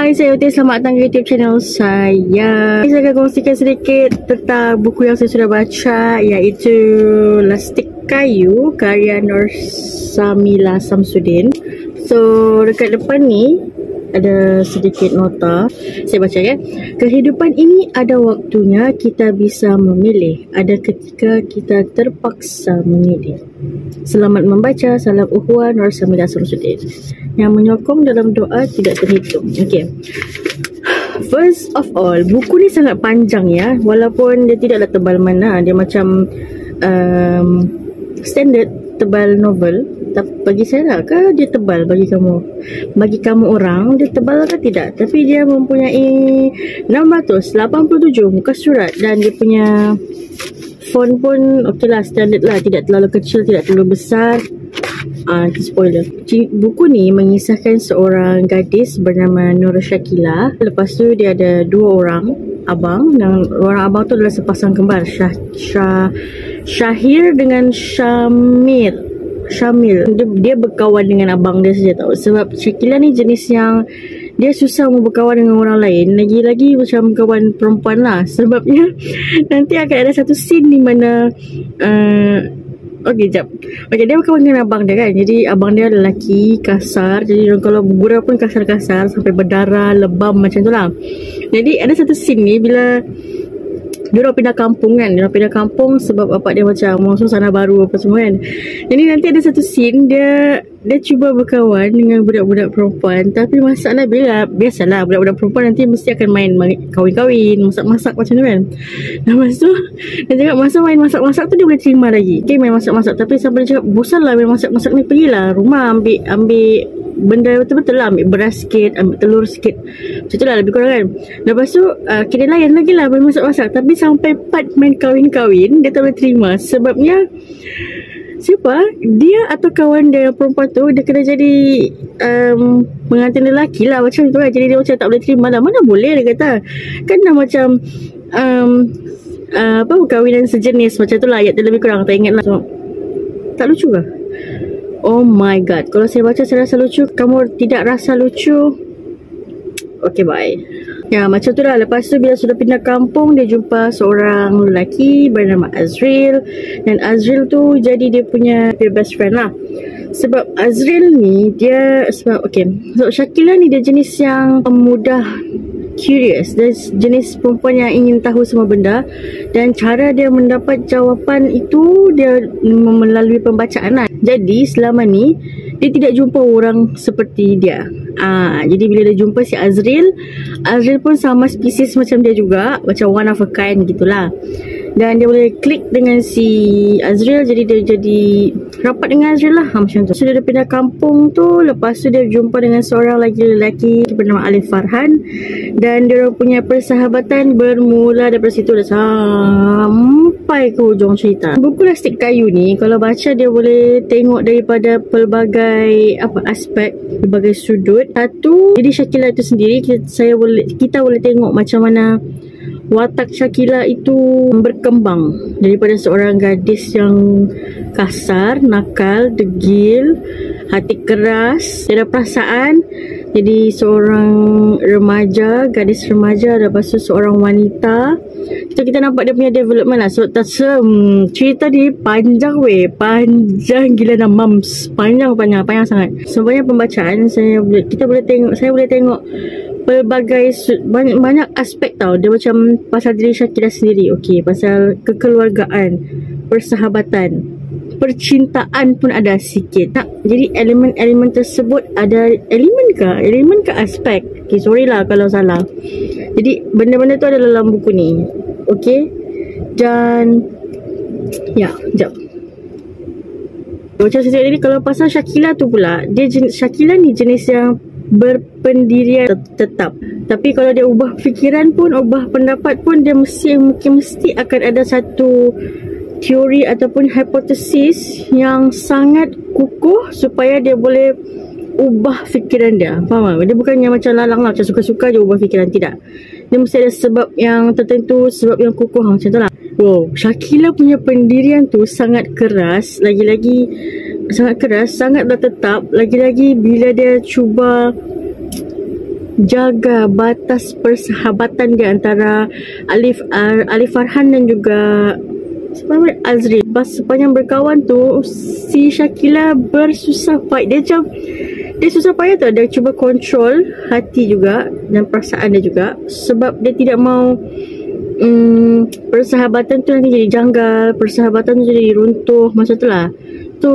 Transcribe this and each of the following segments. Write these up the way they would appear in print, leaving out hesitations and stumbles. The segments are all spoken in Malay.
Hai, saya Uti. Selamat datang ke YouTube channel saya. Saya akan kongsikan sedikit tentang buku yang saya sudah baca, iaitu Lastik Kayu karya Nursamila Samsudin. So, dekat depan ni ada sedikit nota. Saya baca ya. Kehidupan ini ada waktunya kita bisa memilih. Ada ketika kita terpaksa memilih. Selamat membaca. Salam Uhuah Nursamila Samsudin. Yang menyokong dalam doa tidak terhitung. Okay. First of all, buku ni sangat panjang ya. Walaupun dia tidaklah tebal mana. Dia macam standard tebal novel. Tapi bagi saya lah ke dia tebal bagi kamu? Bagi kamu orang, dia tebal ke tidak? Tapi dia mempunyai 687 muka surat dan dia punya font pun okey lah, standard lah. Tidak terlalu kecil, tidak terlalu besar. Itu spoiler. Buku ni mengisahkan seorang gadis bernama Nur Shakila. Lepas tu dia ada dua orang abang, dan orang abang tu adalah sepasang kembar, Syahir dengan Syamil. Dia berkawan dengan abang dia saja tau. Sebab Syakila ni jenis yang dia susah mau berkawan dengan orang lain. Lagi-lagi macam kawan perempuan lah. Sebabnya nanti akan ada satu scene di mana dia berkawan dengan abang dia kan. Jadi abang dia lelaki, kasar. Jadi kalau bergurau pun kasar-kasar sampai berdarah, lebam macam tu lah. Jadi ada satu scene ni bila diorang pindah kampung kan. Diorang pindah kampung sebab bapak dia macam suasana baru apa semua kan. Jadi nanti ada satu scene dia cuba berkawan dengan budak-budak perempuan. Tapi masalah biasalah budak-budak perempuan nanti mesti akan main kahwin-kahwin, masak-masak macam tu kan. Lepas tu dia cakap masa main masak-masak tu dia boleh terima lagi. Okay, main masak-masak. Tapi sampai dia cakap bosan lah main masak-masak ni, pergilah rumah ambil benda betul-betul lah. Ambil beras sikit, ambil telur sikit. Macam tu lah lebih kurang kan. Lepas tu kena layan lagi lah main masak-masak. Tapi sampai part main kahwin-kahwin dia tak boleh terima. Sebabnya siapa? Dia atau kawan dia perempuan tu dia kena jadi pengantin lelaki lah macam tu kan. Jadi dia macam tak boleh terima lah. Mana boleh dia kata. Kan dah macam perkahwinan sejenis macam tu lah. Ayat dia lebih kurang tak ingat lah. So, tak lucu ke? Oh my god. Kalau saya baca saya rasa lucu. Kamu tidak rasa lucu? Okay, bye. Ya, macam tu lah. Lepas tu bila sudah pindah kampung, dia jumpa seorang lelaki bernama Azril. Dan Azril tu jadi dia punya best friend lah. Sebab Azril ni so Shakila ni dia jenis yang mudah curious. Dia jenis perempuan yang ingin tahu semua benda. Dan cara dia mendapat jawapan itu dia melalui pembacaan lah. Jadi selama ni dia tidak jumpa orang seperti dia. Jadi bila dia jumpa si Azril pun sama spesies macam dia juga, macam one of a kind gitulah. Dan dia boleh klik dengan si Azril, jadi dia jadi rapat dengan Azril lah, macam tu. So dia pindah kampung tu. Lepas tu dia jumpa dengan seorang lagi lelaki bernama Alif Farhan. Dan dia punya persahabatan bermula daripada situ dah sampai ke hujung cerita. Buku Lastik Kayu ni kalau baca dia boleh tengok daripada pelbagai aspek, pelbagai sudut. Satu, jadi Shakila itu sendiri kita boleh tengok macam mana watak Shakila itu berkembang daripada seorang gadis yang kasar, nakal, degil, hati keras, tiada perasaan, jadi seorang remaja, gadis remaja. Lepas tu seorang wanita. Kita nampak dia punya development lah. So cerita ni panjang panjang gila dah mams. Panjang sangat. Sebenarnya pembacaan saya boleh tengok pelbagai banyak aspek tau. Dia macam pasal diri Shakila sendiri. Okey, pasal kekeluargaan, persahabatan, percintaan pun ada sikit. Jadi elemen-elemen tersebut ada elemen ke aspek. Okay, sorry lah kalau salah. Jadi benda-benda tu ada dalam buku ni. Okay. Dan ya, sekejap. Macam saya cakap tadi, kalau pasal Shakila tu pula, Shakila ni jenis yang berpendirian tetap. Tapi kalau dia ubah fikiran pun, ubah pendapat pun, dia mesti akan ada satu teori ataupun hipotesis yang sangat kukuh supaya dia boleh ubah fikiran dia. Faham tak? Dia bukannya macam lalang lah, macam suka-suka je ubah fikiran. Tidak. Dia mesti ada sebab yang tertentu, sebab yang kukuh macam tu lah. Wow, Shakila punya pendirian tu sangat keras. Lagi-lagi sangat keras, sangatlah tetap. Lagi-lagi bila dia cuba jaga batas persahabatan di antara Alif Farhan dan juga siapa nama Azril. Pas sepanjang berkawan tu, si Shakila bersusah payah. Dia susah payah tu. Dia cuba kontrol hati juga dan perasaan dia juga, sebab dia tidak mau persahabatan tu nanti jadi janggal, persahabatan tu jadi runtuh, macam tu lah. Tu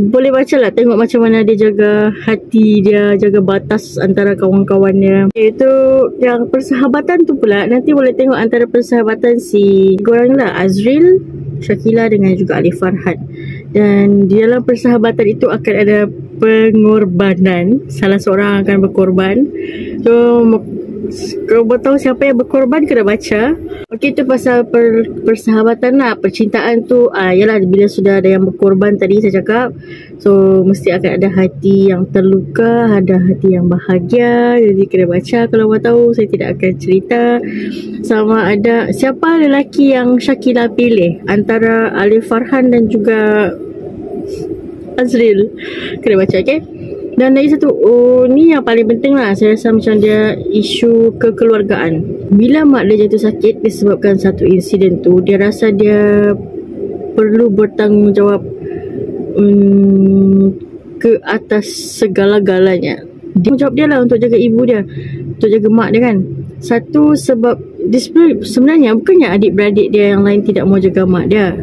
boleh baca lah, tengok macam mana dia jaga hati dia, jaga batas antara kawan-kawannya. Itu yang persahabatan tu pula, nanti boleh tengok antara persahabatan si korang lah, Azril, Shakila dengan juga Alif Farhan. Dan di dalam persahabatan itu akan ada pengorbanan, salah seorang akan berkorban. So kalau mau tahu siapa yang berkorban, kena baca. Okey, tu pasal persahabatan lah. Percintaan tu yalah, bila sudah ada yang berkorban tadi saya cakap, so mesti akan ada hati yang terluka, ada hati yang bahagia. Jadi kena baca kalau mau tahu. Saya tidak akan cerita. Sama ada siapa lelaki yang Shakila pilih antara Alif Farhan dan juga Azril. Kena baca, okey. Dan lagi satu, ni yang paling penting lah, saya rasa macam dia isu kekeluargaan. Bila mak dia jatuh sakit disebabkan satu insiden tu, dia rasa dia perlu bertanggungjawab ke atas segala-galanya. Tanggungjawab dia lah untuk jaga ibu dia, untuk jaga mak dia kan. Satu sebab dia sebenarnya bukannya adik-beradik dia yang lain tidak mau jaga mak dia.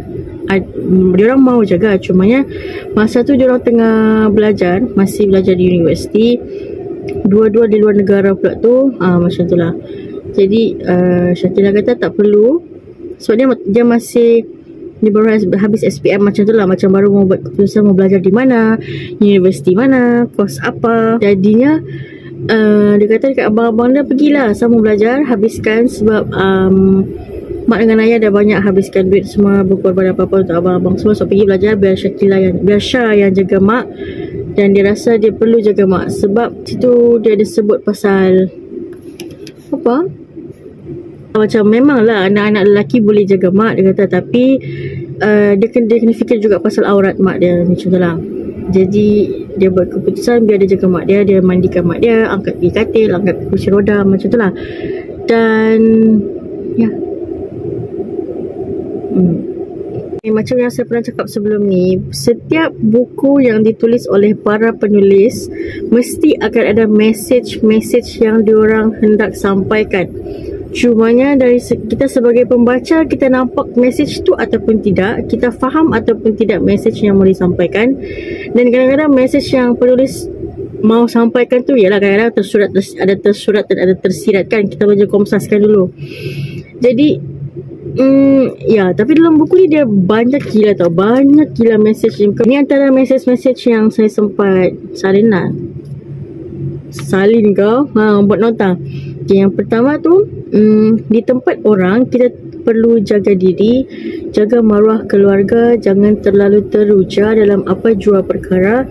Dia orang mau jaga, cumanya masa tu dia orang tengah belajar, masih belajar di universiti, dua-dua di luar negara pula tu, macam tu lah. Jadi Shakila kata tak perlu, sebab dia masih, dia baru habis SPM macam tu lah, macam baru mau buat keputusan mau belajar di mana, universiti mana, kos apa. Jadinya dia kata dekat abang-abang dia, pergilah sama belajar, habiskan, sebab mak dengan ayah dah banyak habiskan duit semua, berkorban apa-apa untuk abang-abang semua. So pergi belajar, biar Syah yang jaga mak. Dan dia rasa dia perlu jaga mak, sebab situ dia ada sebut pasal apa, macam memanglah anak-anak lelaki boleh jaga mak, dia kata, tapi dia kena fikir juga pasal aurat mak dia, macam tu lah. Jadi dia buat keputusan biar dia jaga mak dia, dia mandikan mak dia, angkat pergi katil, angkat kursi roda, macam tu lah. Dan ya, macam yang saya pernah cakap sebelum ni, setiap buku yang ditulis oleh para penulis mesti akan ada message yang diorang hendak sampaikan. Cumanya dari kita sebagai pembaca, kita nampak message tu ataupun tidak, kita faham ataupun tidak message yang mau disampaikan. Dan kadang-kadang message yang penulis mau sampaikan tu ialah kadang-kadang tersurat dan ada tersirat kan. Kita baca komsaskan dulu. Jadi ya, tapi dalam buku ni dia banyak gila message. Ni antara message yang saya sempat salin kau buat nota. Okay, yang pertama tu, di tempat orang kita perlu jaga diri, jaga maruah keluarga, jangan terlalu teruja dalam apa jua perkara,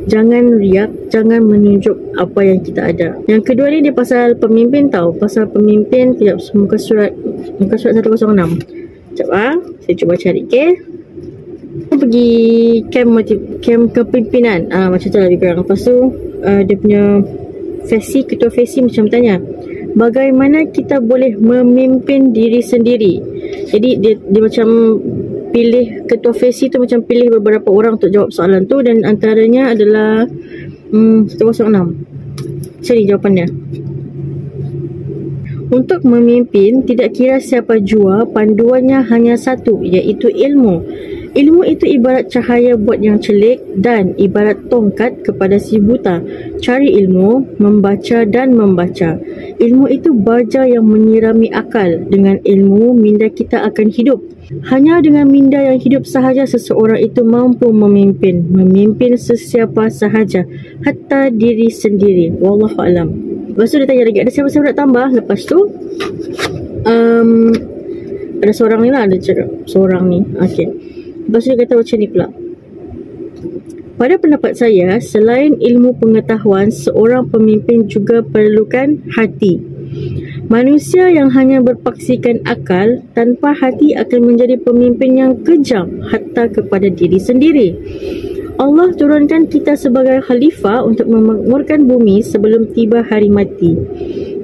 jangan riak, jangan menunjuk apa yang kita ada. Yang kedua ni dia pasal pemimpin tau. Pasal pemimpin, kejap, muka surat 106. Sekejap saya cuba cari, okay. Pergi camp kepimpinan, macam tu lah lebih kurang. Lepas tu dia punya ketua fesi macam tanya, bagaimana kita boleh memimpin diri sendiri. Jadi dia macam pilih ketua fesi tu, macam pilih beberapa orang untuk jawab soalan tu, dan antaranya adalah 106. Cari jawapannya. Untuk memimpin, tidak kira siapa jua, panduannya hanya satu, iaitu ilmu. Ilmu itu ibarat cahaya buat yang celik dan ibarat tongkat kepada si buta. Cari ilmu, membaca dan membaca. Ilmu itu baja yang menyirami akal. Dengan ilmu, minda kita akan hidup. Hanya dengan minda yang hidup sahaja seseorang itu mampu memimpin. Memimpin sesiapa sahaja, hatta diri sendiri. Wallahualam. Lepas tu dia tanya lagi, ada siapa-siapa nak tambah? Lepas tu ada seorang ni lah, ada cakap seorang ni. Okay. Lepas tu dia kata macam ni pula, pada pendapat saya, selain ilmu pengetahuan, seorang pemimpin juga perlukan hati. Manusia yang hanya berpaksikan akal tanpa hati akan menjadi pemimpin yang kejam hatta kepada diri sendiri. Allah turunkan kita sebagai khalifah untuk memakmurkan bumi sebelum tiba hari mati.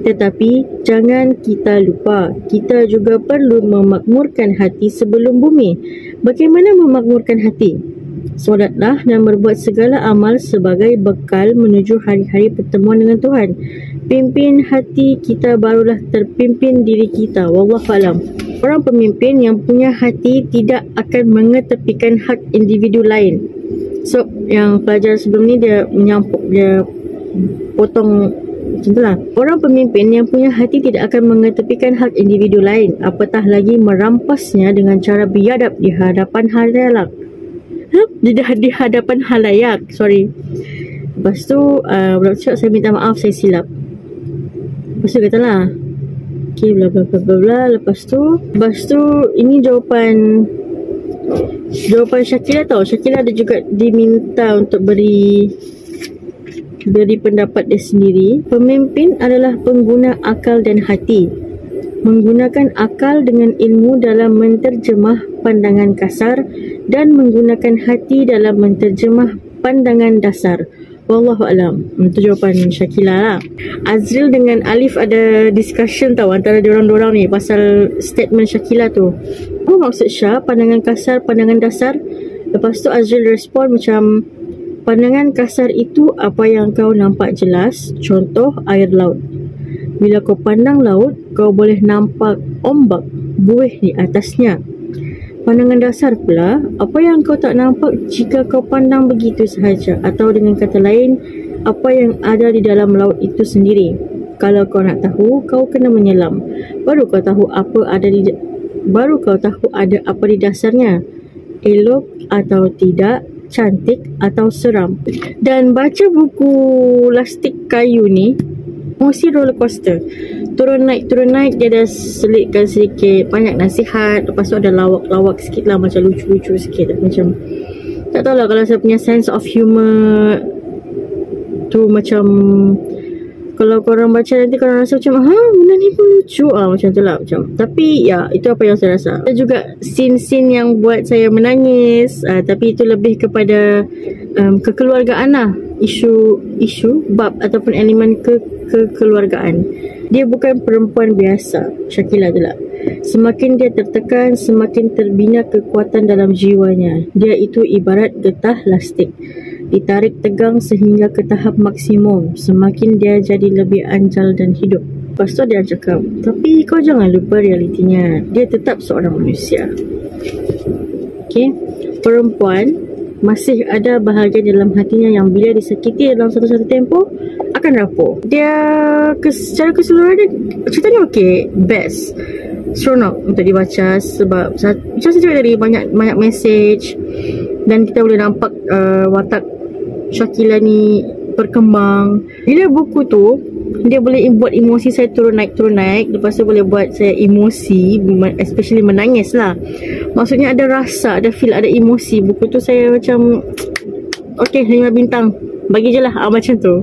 Tetapi jangan kita lupa, kita juga perlu memakmurkan hati sebelum bumi. Bagaimana memakmurkan hati? Solatlah dan berbuat segala amal sebagai bekal menuju hari-hari pertemuan dengan Tuhan. Pimpin hati kita, barulah terpimpin diri kita. Wallahualam. Orang pemimpin yang punya hati tidak akan mengetepikan hak individu lain. So, yang pelajar sebelum ni dia menyampuk, dia potong macam itulah. Orang pemimpin yang punya hati tidak akan mengetepikan hak individu lain, apatah lagi merampasnya dengan cara biadab di hadapan halayak. Di hadapan halayak, sorry. Lepas tu, Cik, saya minta maaf, saya silap. Lepas tu katalah, okay, bla bla bla bla bla. Lepas tu ini jawapan Syakila tau. Syakila ada juga diminta untuk beri pendapat dia sendiri. Pemimpin adalah pengguna akal dan hati. Menggunakan akal dengan ilmu dalam menterjemah pandangan kasar dan menggunakan hati dalam menterjemah pandangan dasar. Wallahualam. Itu jawapan Syakila lah. Azril dengan Alif ada discussion tau antara diorang-diorang ni pasal statement Syakila tu. Apa maksud Syah? Pandangan kasar, pandangan dasar? Lepas tu Azril respon macam, pandangan kasar itu apa yang kau nampak jelas. Contoh air laut. Bila kau pandang laut, kau boleh nampak ombak, buih di atasnya. Pandangan dasar pula, apa yang kau tak nampak jika kau pandang begitu sahaja. Atau dengan kata lain, apa yang ada di dalam laut itu sendiri. Kalau kau nak tahu, kau kena menyelam. Baru kau tahu ada apa di dasarnya. Elok atau tidak, cantik atau seram. Dan baca buku Lastik Kayu ni, emosi roller coaster. Turun naik, dia dah selitkan sedikit, banyak nasihat. Lepas tu ada lawak-lawak sikit lah, macam lucu-lucu sikit lah. Macam, tak tahulah, kalau saya punya sense of humor tu macam, kalau korang baca nanti korang rasa macam, benda ni pun lucu macam tu lah. Tapi ya, itu apa yang saya rasa. Ada juga scene-scene yang buat saya menangis, tapi itu lebih kepada kekeluargaan lah. Isu bab ataupun elemen kekeluargaan. Dia bukan perempuan biasa, Syakila tu lah. Semakin dia tertekan, semakin terbina kekuatan dalam jiwanya. Dia itu ibarat getah lastik, ditarik tegang sehingga ke tahap maksimum. Semakin dia jadi lebih anjal dan hidup. Lepas tu dia cakap, tapi kau jangan lupa realitinya, dia tetap seorang manusia. Okay, perempuan masih ada bahagian dalam hatinya yang bila disakiti dalam satu-satu tempoh akan rapuh. Dia secara keseluruhan dia, ceritanya okey, best, seronok untuk dibaca sebab macam saya cakap tadi, banyak message dan kita boleh nampak watak Syakila ni berkembang. Bila buku tu, dia boleh buat emosi saya turun naik. Lepas tu boleh buat saya emosi, especially menangis lah. Maksudnya ada rasa, ada feel, ada emosi. Buku tu saya macam, okay, 5 bintang, bagi je lah, macam tu.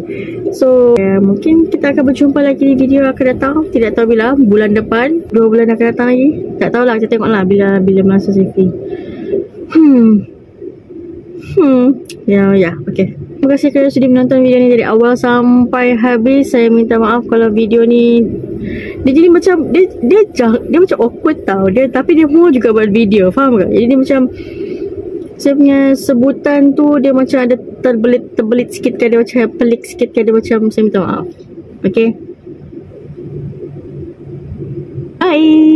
So mungkin kita akan berjumpa lagi di video akan datang. Tidak tahu bila, bulan depan, 2 bulan akan datang lagi. Tak tahulah, kita tengok lah bila masa saya free. Ya, okay. Terima kasih kerana sudah menonton video ni dari awal sampai habis. Saya minta maaf kalau video ni dia jadi macam dia macam awkward tau. Tapi dia mau juga buat video, faham tak? Jadi dia macam, saya punya sebutan tu dia macam ada terbelit sikit kan, dia macam pelik sikit kan, dia macam, saya minta maaf. Okay, bye.